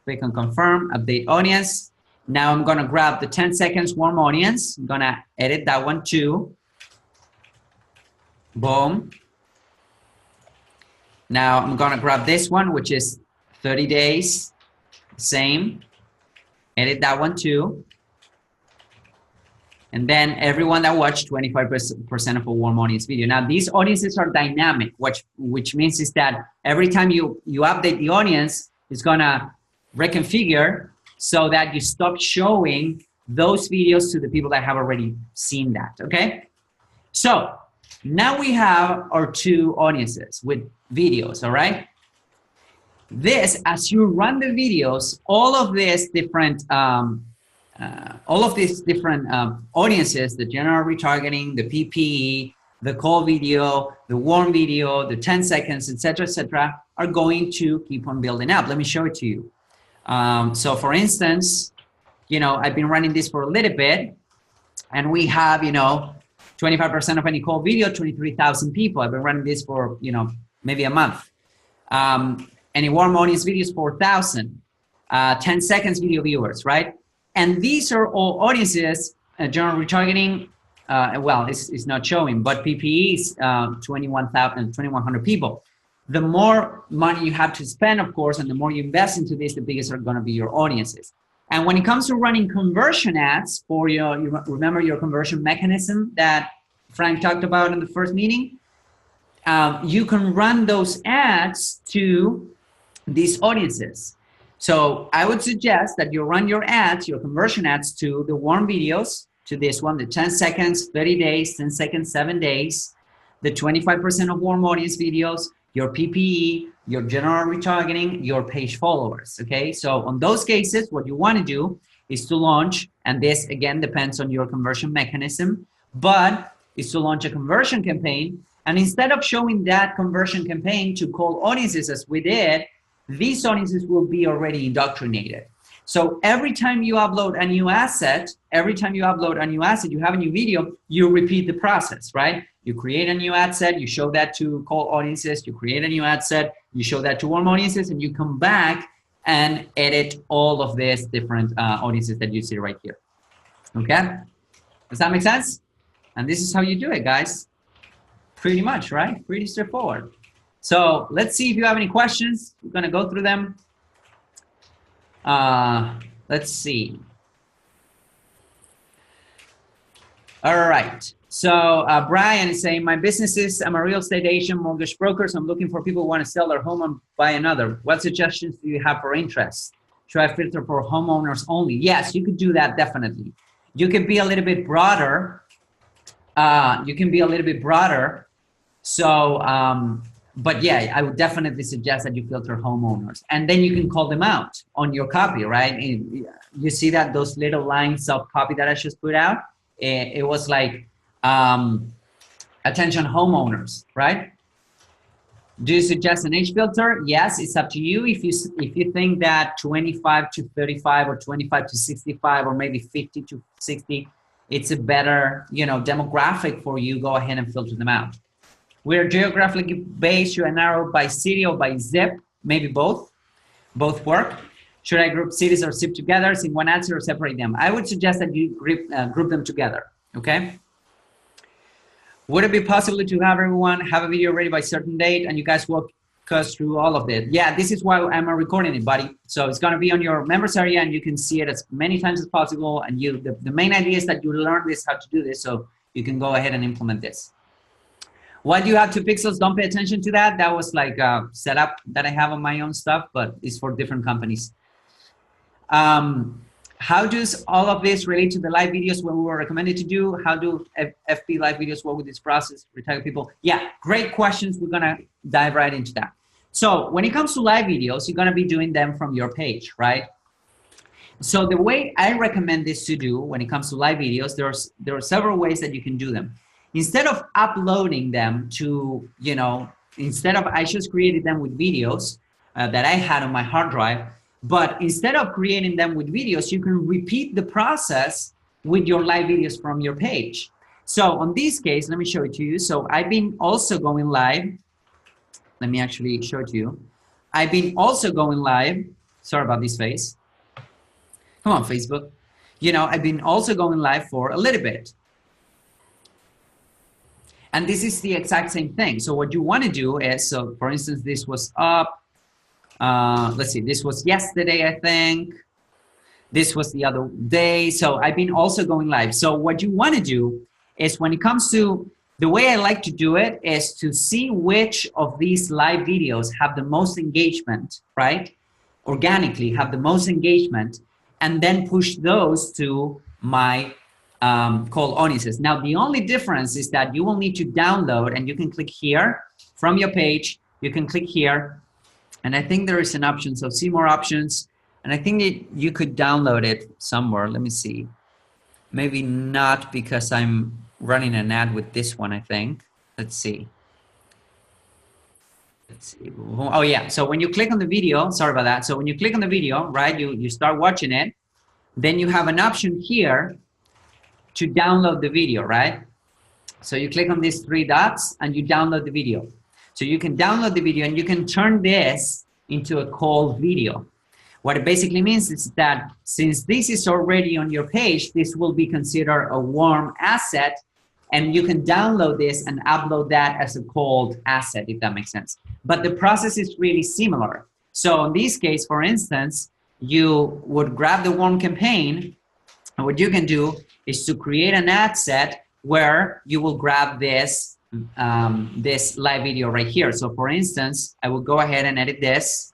Click on confirm, update audience. Now I'm gonna grab the 10 seconds warm audience. I'm gonna edit that one too. Boom. Now I'm gonna grab this one, which is 30 days, same. Edit that one too. And then everyone that watched 25% of a warm audience video. Now these audiences are dynamic, which means is that every time you update the audience, it's gonna reconfigure so that you stop showing those videos to the people that have already seen that, okay? So now we have our two audiences with videos, all right? This, as you run the videos, all of these different audiences, the general retargeting, the PPE, the call video, the warm video, the 10 seconds, etc., are going to keep on building up. Let me show it to you. So for instance, you know, I've been running this for a little bit and we have, you know, 25% of any call video, 23,000 people. I've been running this for, you know, maybe a month. Any warm audience videos, 4,000. 10 seconds video viewers, right? And these are all audiences general retargeting, well, it's not showing, but PPE is 2,100 people. The more money you have to spend, of course, and the more you invest into this, the biggest are going to be your audiences. And when it comes to running conversion ads for you remember your conversion mechanism that Frank talked about in the first meeting, you can run those ads to these audiences. So I would suggest that you run your ads, your conversion ads, to the warm videos, to this one, the 10 seconds, 30 days, 10 seconds, 7 days, the 25% of warm audience videos, your PPE, your general retargeting, your page followers, okay? So on those cases, what you wanna do is to launch, and this again depends on your conversion mechanism, but is to launch a conversion campaign. And instead of showing that conversion campaign to cold audiences as we did, these audiences will be already indoctrinated. So every time you upload a new asset, you have a new video, you repeat the process, right? You create a new ad set, you show that to cold audiences, you create a new ad set, you show that to warm audiences, and you come back and edit all of these different audiences that you see right here. Okay? Does that make sense? And this is how you do it, guys. Pretty much, right? Pretty straightforward. So let's see if you have any questions. We're gonna go through them. Let's see. All right. So Brian is saying, my business is, I'm a real estate agent, mortgage broker, so I'm looking for people who want to sell their home and buy another. What suggestions do you have for interest? Should I filter for homeowners only? Yes, you could do that, definitely. You can be a little bit broader. So, but yeah, I would definitely suggest that you filter homeowners, and then you can call them out on your copy, right? And you see that those little lines of copy that I just put out, it was like, attention homeowners, right? Do you suggest an age filter? Yes, it's up to you. If you think that 25 to 35 or 25 to 65 or maybe 50 to 60, it's a better, demographic for you, go ahead and filter them out. We're geographically based, you are narrowed by city or by zip, maybe both work. Should I group cities or zip together, in one answer, or separate them? I would suggest that you group them together, okay? Would it be possible to have everyone have a video ready by a certain date and you guys walk us through all of it? Yeah, this is why I'm recording it, buddy. So it's gonna be on your members area and you can see it as many times as possible. And the main idea is that you learn this, how to do this, so you can go ahead and implement this. Why do you have 2 pixels? Don't pay attention to that. That was like a setup that I have on my own stuff, but it's for different companies. How does all of this relate to the live videos when we were recommended to do? How do FB live videos work with this process? Retarget people? Yeah, great questions. We're gonna dive right into that. So when it comes to live videos, you're gonna be doing them from your page, right? So the way I recommend this to do when it comes to live videos, there are several ways that you can do them. Instead of uploading them to, I just created them with videos that I had on my hard drive. But instead of creating them with videos, you can repeat the process with your live videos from your page. So on this case, let me show it to you. So I've been also going live. Let me actually show it to you. I've been also going live. Sorry about this face. Come on, Facebook. I've been also going live for a little bit. And this is the exact same thing. So what you want to do is, so for instance, this was up. Let's see, this was yesterday, I think. This was the other day. So I've been also going live. So what you want to do is, when it comes to the way I like to do it, is to see which of these live videos have the most engagement, right? Organically have the most engagement, and then push those to my cold audiences. Now, the only difference is that you will need to download, and you can click here from your page. You can click here. And I think there is an option, so see more options. And I think you could download it somewhere. Let me see. Maybe not, because I'm running an ad with this one, I think. Let's see. Oh yeah, so when you click on the video, sorry about that. So when you click on the video, right, you start watching it, then you have an option here to download the video, right? So you click on these 3 dots and you download the video. So you can download the video and you can turn this into a cold video. What it basically means is that since this is already on your page, this will be considered a warm asset, and you can download this and upload that as a cold asset, if that makes sense. But the process is really similar. So in this case, for instance, you would grab the warm campaign, and what you can do is to create an ad set where you will grab this, this live video right here. So for instance, I will go ahead and edit this,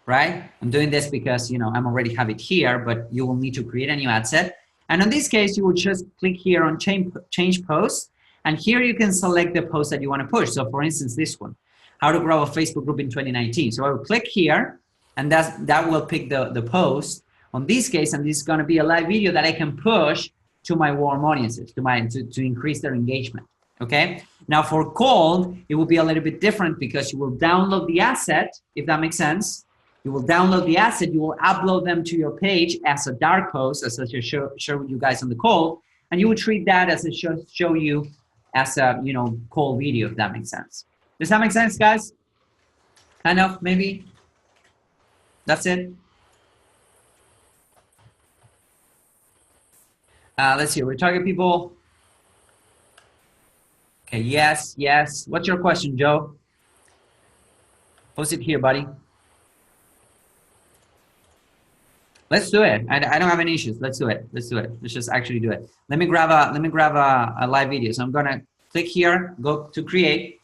right? I'm doing this because, you know, I'm already have it here, but you will need to create a new ad set. And in this case, you would just click here on change post. And here you can select the post that you want to push. So for instance, this one, how to grow a Facebook group in 2019. So I will click here, and that will pick the post on this case. And this is going to be a live video that I can push to my warm audiences, to increase their engagement. Okay. Now for cold, it will be a little bit different because you will download the asset, if that makes sense. You will download the asset, you will upload them to your page as a dark post, as I show you guys on the cold, and you would treat that as a show you as a, you know, cold video, if that makes sense. Does that make sense, guys? Kind of, maybe? That's it? Let's see, retarget people. Okay, yes, yes. What's your question, Joe? Post it here, buddy. Let's do it. I don't have any issues. Let's do it. Let's do it. Let's just actually do it. Let me grab a live video. So I'm gonna click here, go to create.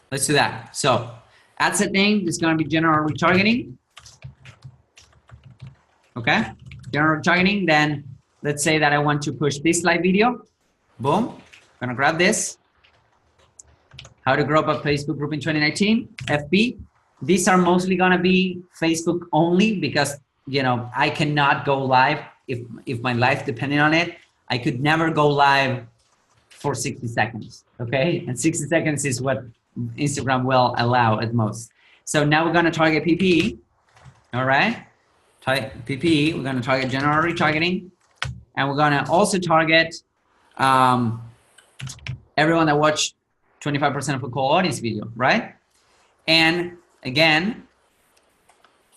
Let's do that. So ad set name is gonna be general retargeting. Okay, general retargeting. Then let's say that I want to push this live video. Boom. I'm gonna grab this. How to grow up a Facebook group in 2019. FB. These are mostly gonna be Facebook only because, you know, I cannot go live if my life depended on it. I could never go live for 60 seconds, okay? And 60 seconds is what Instagram will allow at most. So now we're gonna target PPE, all right? PPE, we're gonna target general retargeting, and we're gonna also target everyone that watched 25% of a cold audience video, right? And again,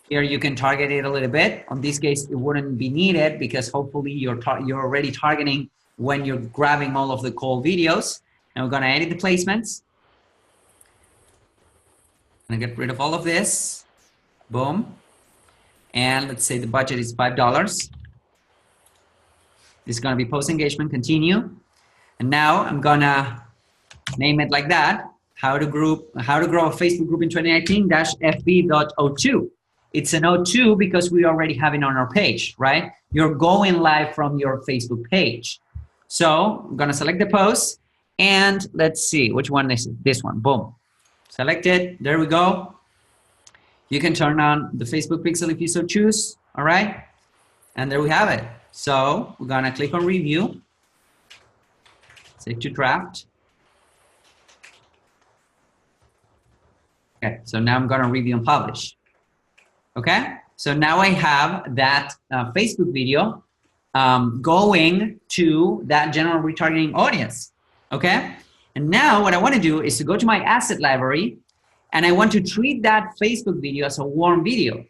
here you can target it a little bit. On this case, it wouldn't be needed because hopefully you're already targeting when you're grabbing all of the cold videos. And we're gonna edit the placements. I'm gonna get rid of all of this. Boom. And let's say the budget is $5. This is gonna be post engagement, continue. And now I'm gonna name it like that. How to grow a Facebook group in 2019-FB.02. It's an 02 because we already have it on our page, right? You're going live from your Facebook page. So I'm gonna select the post and let's see which one is this one. Boom. Select it. There we go. You can turn on the Facebook pixel if you so choose. All right. And there we have it. So we're gonna click on review. Save to draft. Okay, so now I'm gonna review and publish. Okay, so now I have that Facebook video going to that general retargeting audience. Okay, and now what I wanna do is to go to my asset library and I want to treat that Facebook video as a warm video.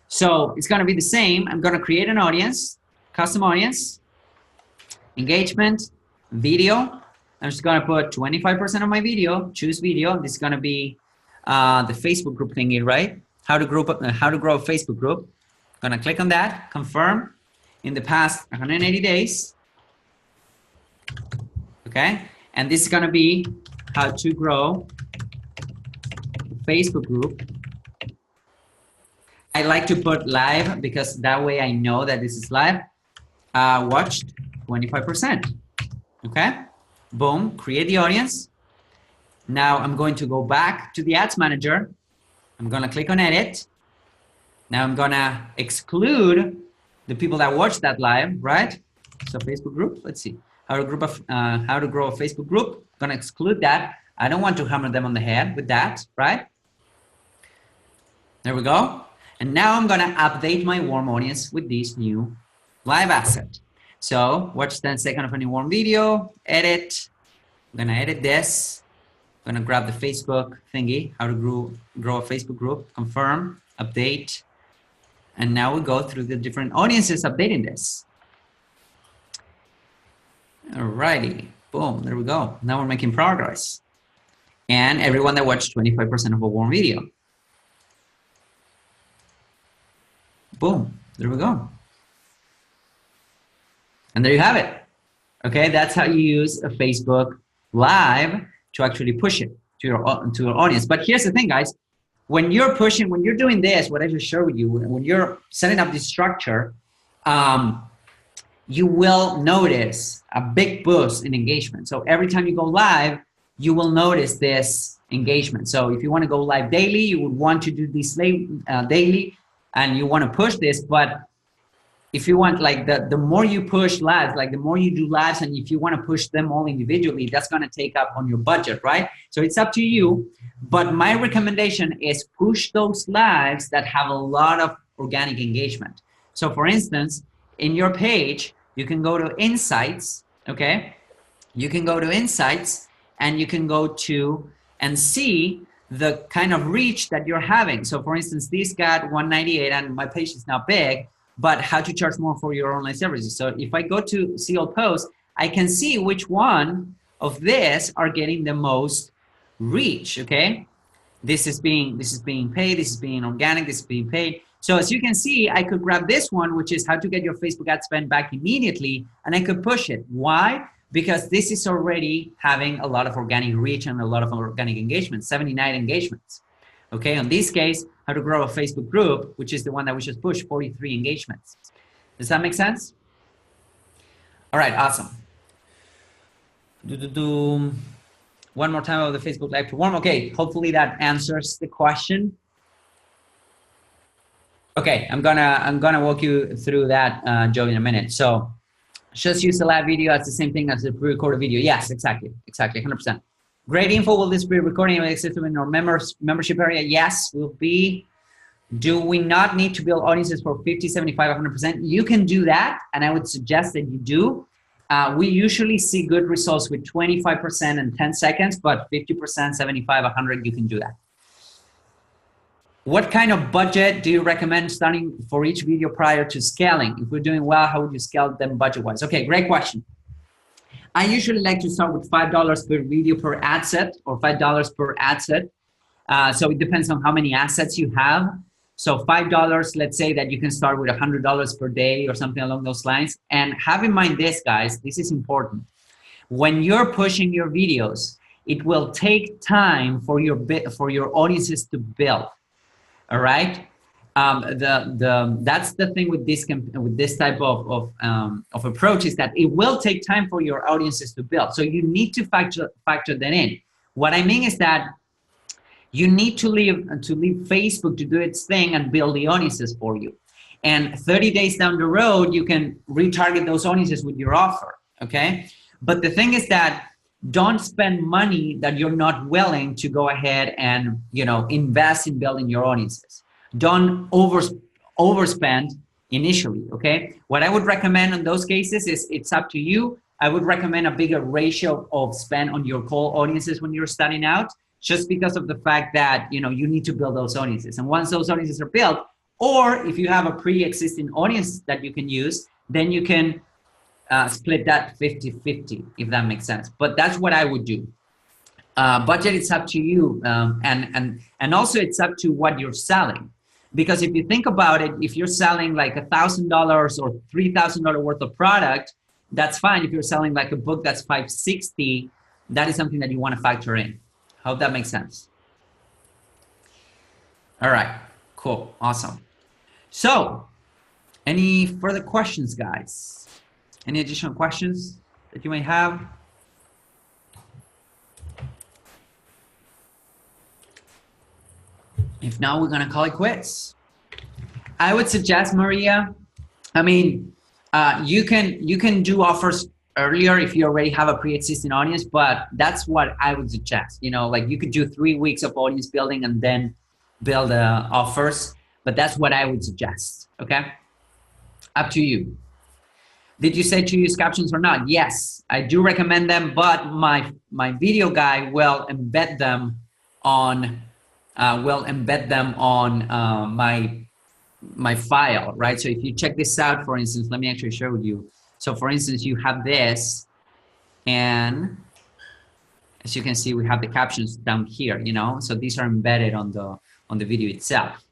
So it's gonna be the same. I'm gonna create an audience, custom audience, engagement, video. I'm just gonna put 25% of my video, choose video. This is gonna be the Facebook group thingy, right? How to grow a Facebook group. Gonna click on that, confirm. In the past 180 days. Okay, and this is gonna be how to grow a Facebook group. I like to put live because that way I know that this is live. Watched 25%. Okay, boom, create the audience. Now I'm going to go back to the ads manager. I'm gonna click on edit. Now I'm gonna exclude the people that watched that live, right? So Facebook group, let's see. How to grow a Facebook group. I'm gonna exclude that. I don't want to hammer them on the head with that, right? There we go. And now I'm gonna update my warm audience with this new live asset. So watch 10 seconds of a new warm video, edit. I'm gonna edit this. I'm gonna grab the Facebook thingy, how to grow a Facebook group, confirm, update, And now we go through the different audiences updating this. Alrighty, boom, there we go. Now we're making progress. And everyone that watched 25% of a warm video. Boom, there we go. And there you have it. Okay, that's how you use a Facebook Live to actually push it to your audience. But here's the thing, guys. When you're pushing, when you're doing this, what I just showed you, when you're setting up this structure, you will notice a big boost in engagement. So every time you go live, you will notice this engagement. So if you want to go live daily, you would want to do this daily, and you want to push this. But if you want, like, the more you push lives, like the more you do lives, and if you want to push them all individually, that's going to take up on your budget, right? So it's up to you. But my recommendation is push those lives that have a lot of organic engagement. So for instance, in your page, you can go to Insights, okay? You can go to Insights, and you can go to and see the kind of reach that you're having. So for instance, this got 198, and my page is not big, but how to charge more for your online services. So if I go to see all posts, I can see which one of this are getting the most reach, okay? This is being paid, this is being organic, this is being paid. So as you can see, I could grab this one, which is how to get your Facebook ad spend back immediately, and I could push it. Why? Because this is already having a lot of organic reach and a lot of organic engagement, 79 engagements. Okay, in this case, how to grow a Facebook group, which is the one that we just pushed, 43 engagements. Does that make sense? All right, awesome. One more time of the Facebook Live to warm. Okay, hopefully that answers the question. Okay, I'm gonna walk you through that, Joe, in a minute. So just use the live video as the same thing as the pre-recorded video. Yes, exactly, 100%. Great info. Will this be recording and accessible in our membership area? Yes, will be. Do we not need to build audiences for 50, 75, 100%? You can do that, and I would suggest that you do. We usually see good results with 25% in 10 seconds, but 50%, 75, 100, you can do that. What kind of budget do you recommend starting for each video prior to scaling? If we're doing well, how would you scale them budget-wise? Okay, great question. I usually like to start with $5 per video per ad set, or $5 per ad set. So it depends on how many assets you have. So $5, let's say that you can start with $100 per day or something along those lines. And have in mind this, guys, this is important. When you're pushing your videos, it will take time for your audiences to build. All right. That's the thing with this type of approach, is that it will take time for your audiences to build. So you need to factor that in. What I mean is that you need to leave Facebook to do its thing and build the audiences for you. And 30 days down the road, you can retarget those audiences with your offer. Okay. But the thing is that don't spend money that you're not willing to go ahead and, invest in building your audiences. Don't overspend initially, okay? What I would recommend in those cases is, it's up to you. I would recommend a bigger ratio of spend on your cold audiences when you're starting out, just because of the fact that, you need to build those audiences. And once those audiences are built, or if you have a pre-existing audience that you can use, then you can split that 50-50, if that makes sense. But that's what I would do. Budget, it's up to you. And also it's up to what you're selling. Because if you think about it, if you're selling like $1,000 or $3,000 worth of product, that's fine. If you're selling like a book that's $560, that is something that you want to factor in. Hope that makes sense. All right, cool, awesome. So, any further questions, guys? Any additional questions that you may have? If not, we're gonna call it quits. I would suggest, Maria, I mean, you can do offers earlier if you already have a pre-existing audience, but that's what I would suggest. Like you could do 3 weeks of audience building and then build offers, but that's what I would suggest, okay? Up to you. Did you say to use captions or not? Yes, I do recommend them, but my video guy will embed them on my my file, right? So if you check this out, for instance, let me actually show you. So for instance, you have this, and as you can see, we have the captions down here, you know, so these are embedded on the video itself.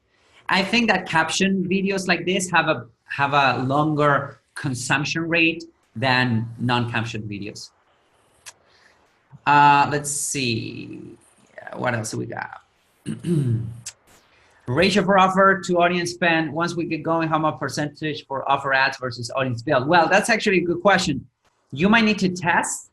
I think that caption videos like this have a longer consumption rate than non-caption videos. Let's see, what else do we got? Ratio for offer to audience spend. Once we get going, how much percentage for offer ads versus audience build? Well, that's actually a good question. You might need to test.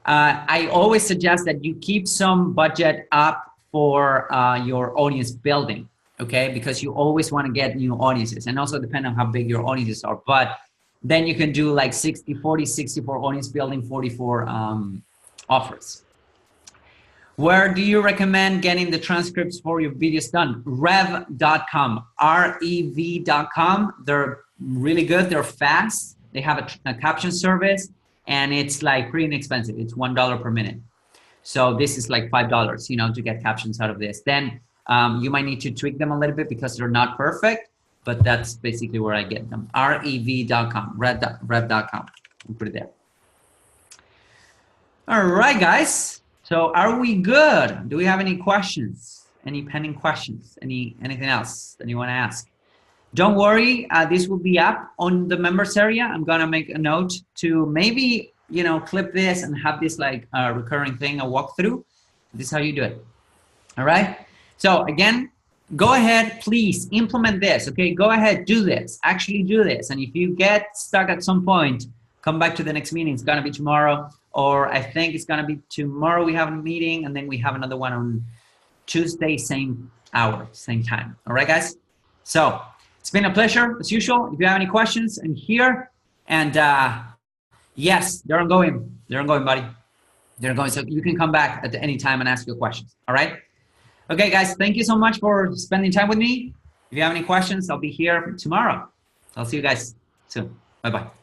I always suggest that you keep some budget up for your audience building, okay? Because you always want to get new audiences, and also depend on how big your audiences are. But then you can do like 60-40, 60 for audience building, 40 for offers. Where do you recommend getting the transcripts for your videos done? Rev.com, R-E-V.com. They're really good. They're fast. They have a caption service, and it's like pretty inexpensive. It's $1 per minute. So this is like $5, you know, to get captions out of this. Then you might need to tweak them a little bit because they're not perfect, but that's basically where I get them. Rev.com, rev.com. We'll put it there. All right, guys. So are we good? Do we have any questions? Any pending questions? Anything else that you want to ask? Don't worry, this will be up on the members area. I'm gonna make a note to maybe, you know, clip this and have this like a recurring thing, a walkthrough. This is how you do it. All right. So again, go ahead, please implement this. Okay, go ahead, do this. Actually do this. And if you get stuck at some point, come back to the next meeting. It's gonna be tomorrow. Or I think it's gonna be tomorrow we have a meeting, and then we have another one on Tuesday, same hour, same time. All right, guys? So it's been a pleasure, as usual. If you have any questions, I'm here. And yes, they're ongoing. They're ongoing, buddy. They're ongoing. So you can come back at any time and ask your questions. All right? Okay, guys, thank you so much for spending time with me. If you have any questions, I'll be here tomorrow. I'll see you guys soon. Bye-bye.